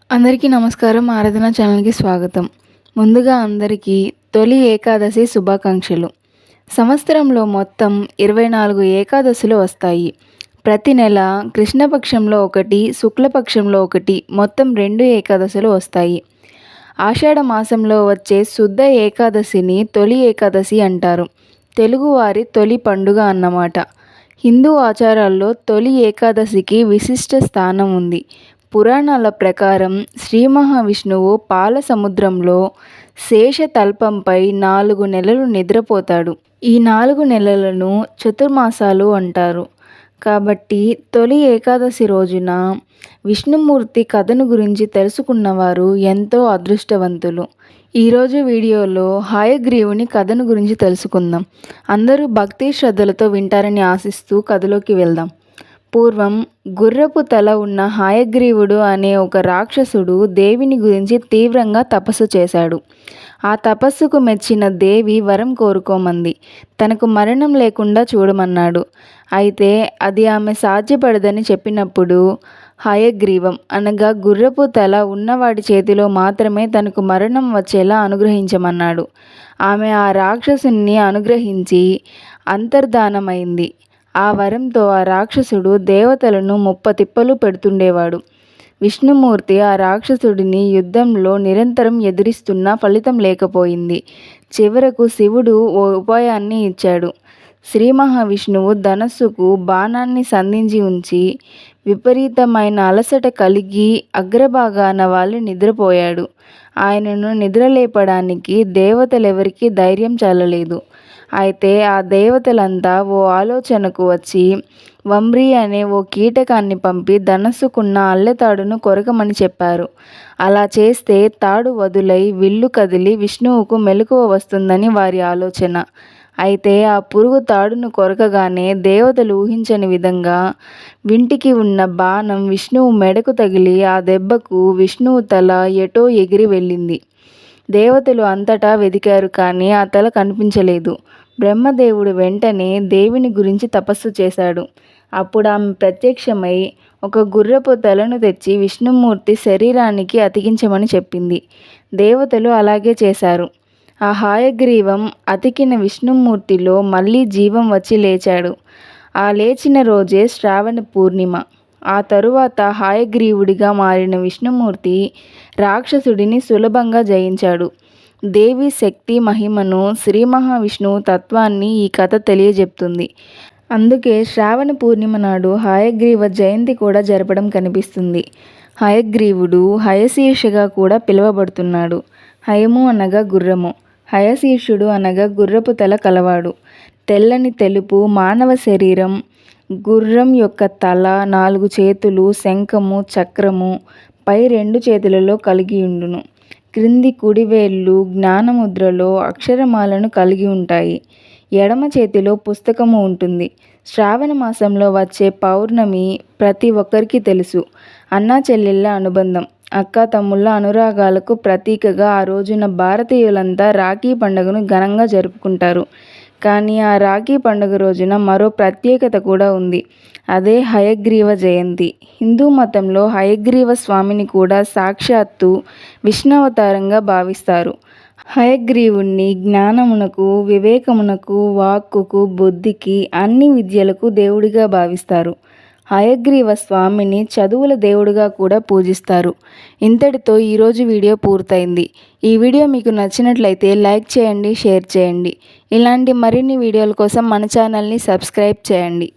అందరికీ నమస్కారం. ఆరాధన ఛానల్‌కి స్వాగతం. ముందుగా అందరికీ తొలి ఏకాదశి శుభాకాంక్షలు. సంవత్సరంలో మొత్తం 24 ఏకాదశులు వస్తాయి. ప్రతి నెల కృష్ణపక్షంలో ఒకటి, శుక్లపక్షంలో ఒకటి, మొత్తం 2 ఏకాదశులు వస్తాయి. ఆషాఢ మాసంలో వచ్చే శుద్ధ ఏకాదశిని తొలి ఏకాదశి అంటారు. తెలుగువారి తొలి పండుగ అన్నమాట. హిందూ ఆచారాల్లో తొలి ఏకాదశికి విశిష్ట స్థానం ఉంది. పురాణాల ప్రకారం శ్రీ మహావిష్ణువు పాల సముద్రంలో శేషతల్పంపై 4 నెలలు నిద్రపోతాడు. ఈ 4 నెలలను చతుర్మాసాలు అంటారు. కాబట్టి తొలి ఏకాదశి రోజున విష్ణుమూర్తి కథను గురించి తెలుసుకున్నవారు ఎంతో అదృష్టవంతులు. ఈరోజు వీడియోలో హయగ్రీవుని కథను గురించి తెలుసుకుందాం. అందరూ భక్తి శ్రద్ధలతో వింటారని ఆశిస్తూ కథలోకి వెళ్దాం. పూర్వం గుర్రపు తల ఉన్న హయగ్రీవుడు అనే ఒక రాక్షసుడు దేవిని గురించి తీవ్రంగా తపస్సు చేశాడు. ఆ తపస్సుకు మెచ్చిన దేవి వరం కోరుకోమంది. తనకు మరణం లేకుండా చూడమన్నాడు. అయితే అది ఆమె సాధ్యపడదని చెప్పినప్పుడు హయగ్రీవం అనగా గుర్రపు తల ఉన్నవాడి చేతిలో మాత్రమే తనకు మరణం వచ్చేలా అనుగ్రహించమన్నాడు. ఆమె ఆ రాక్షసుని అనుగ్రహించి అంతర్ధానమైంది. ఆ వరంతో ఆ రాక్షసుడు దేవతలను ముప్పతిప్పలు పెడుతుండేవాడు. విష్ణుమూర్తి ఆ రాక్షసుడిని యుద్ధంలో నిరంతరం ఎదిరిస్తున్నా ఫలితం లేకపోయింది. చివరకు శివుడు ఓ ఉపాయాన్ని ఇచ్చాడు. శ్రీ మహావిష్ణువు ధనస్సుకు బాణాన్ని సంధించి ఉంచి విపరీతమైన అలసట కలిగి అగ్రభాగాన వాలి నిద్రపోయాడు. ఆయనను నిద్రలేపడానికి దేవతలెవరికీ ధైర్యం చాలలేదు. అయితే ఆ దేవతలంతా ఓ ఆలోచనకు వచ్చి వంబ్రి అనే ఓ కీటకాన్ని పంపి ధనస్సుకున్న అల్లెతాడును కొరకమని చెప్పారు. అలా చేస్తే తాడు వదులై విల్లు కదిలి విష్ణువుకు మెలకువ వస్తుందని వారి ఆలోచన. అయితే ఆ పురుగు తాడును కొరకగానే దేవతలు ఊహించని విధంగా వింటికి ఉన్న బాణం విష్ణువు మెడకు తగిలి ఆ దెబ్బకు విష్ణువు తల ఎటో ఎగిరి వెళ్ళింది. దేవతలు అంతటా వెదికారు కానీ ఆ తల కనిపించలేదు. బ్రహ్మదేవుడు వెంటనే దేవిని గురించి తపస్సు చేశాడు. అప్పుడు ఆమె ప్రత్యక్షమై ఒక గుర్రపు తలను తెచ్చి విష్ణుమూర్తి శరీరానికి అతికించమని చెప్పింది. దేవతలు అలాగే చేశారు. ఆ హయగ్రీవం అతికిన విష్ణుమూర్తిలో మళ్ళీ జీవం వచ్చి లేచాడు. ఆ లేచిన రోజే శ్రావణ పూర్ణిమ. ఆ తరువాత హయగ్రీవుడిగా మారిన విష్ణుమూర్తి రాక్షసుడిని సులభంగా జయించాడు. దేవి శక్తి మహిమను, శ్రీ మహావిష్ణువు తత్వాన్ని ఈ కథ తెలియజెప్తుంది. అందుకే శ్రావణ పూర్ణిమ నాడు హయగ్రీవ జయంతి కూడా జరపడం కనిపిస్తుంది. హయగ్రీవుడు హయశీర్షగా కూడా పిలువబడుతున్నాడు. హయము అనగా గుర్రము, హయశీర్షుడు అనగా గుర్రపు తల కలవాడు. తెల్లని తెలుపు మానవ శరీరం, గుర్రం యొక్క తల, 4 చేతులు, శంఖము, చక్రము పై 2 చేతులలో కలిగియుండును. క్రింది కుడివేళ్ళు జ్ఞానముద్రలో అక్షరమాలను కలిగి ఉంటాయి. ఎడమ చేతిలో పుస్తకము ఉంటుంది. శ్రావణ మాసంలో వచ్చే పౌర్ణమి ప్రతి ఒక్కరికి తెలుసు. అన్నా చెల్లెళ్ళ అనుబంధం, అక్క తమ్ముళ్ళ అనురాగాలకు ప్రతీకగా ఆ రోజున భారతీయులంతా రాఖీ పండుగను ఘనంగా జరుపుకుంటారు. కానీ ఆ రాఖీ పండుగ రోజున మరో ప్రత్యేకత కూడా ఉంది. అదే హయగ్రీవ జయంతి. హిందూ మతంలో హయగ్రీవ స్వామిని కూడా సాక్షాత్తు విష్ణువతారంగా భావిస్తారు. హయగ్రీవుణ్ణి జ్ఞానమునకు, వివేకమునకు, వాక్కుకు, బుద్ధికి, అన్ని విద్యలకు దేవుడిగా భావిస్తారు. హయగ్రీవ స్వామిని చదువుల దేవుడిగా కూడా పూజిస్తారు. ఇంతటితో ఈరోజు వీడియో పూర్తయింది. ఈ వీడియో మీకు నచ్చినట్లయితే లైక్ చేయండి, షేర్ చేయండి. ఇలాంటి మరిన్ని వీడియోల కోసం మన ఛానల్ని సబ్స్క్రైబ్ చేయండి.